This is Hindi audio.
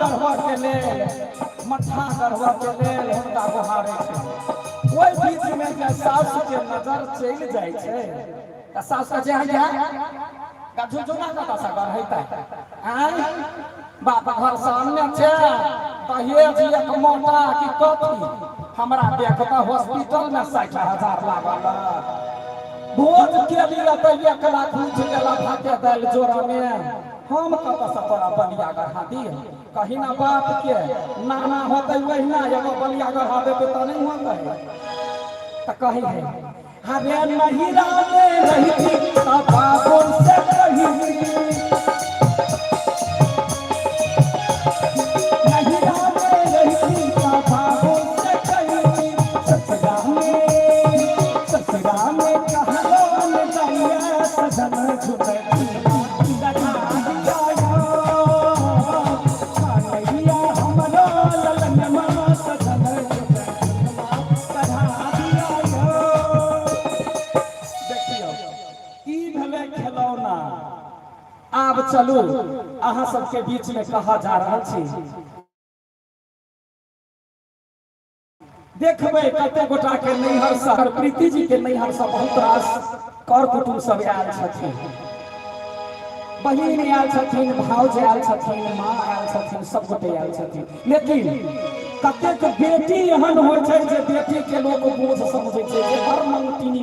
गढ़वा के लेल मठा गढ़वा के लेल हुनका गुहारे छै। ओइ बीच में जे सास के नजर चलि जाइ छै त सास के जे का झुझुना कता सा घर हैता आय बाप घर सामने छै दहेज एक मोटा की कथी हमरा देखता हॉस्पिटल में 60,000 लागल भोज के लिए तो 1 लाख पूछ लेला भाते दाल जोरा में हम कत से तोरा बलिया गढ़ा दी कहीं ना बाप के नाना होते वहीना एगो बलिया गढ़ा देते तो नहीं होते त कही है हरे नहीं रामे रही तब बाबू से कही नहीं रामे रही तब बाबू से कही ससुरा में कहवन जाइए सजन झुके आब चलू अहाँ सबके बीच में कहा जा रहा छी देखबे कते गोटा के नैहर से प्रीति जी के नैहर से बहुत रास कर कुटुंब सब आयल छथिन बहिन आयल छथिन भाउज आयल छथिन माँ आयल छथिन सब गोटे आयल छथिन लेकिन कतेक बेटी एहन होइ छै जे बेटी के लोग बोझ समझै छै जे बड़ मंगटिनी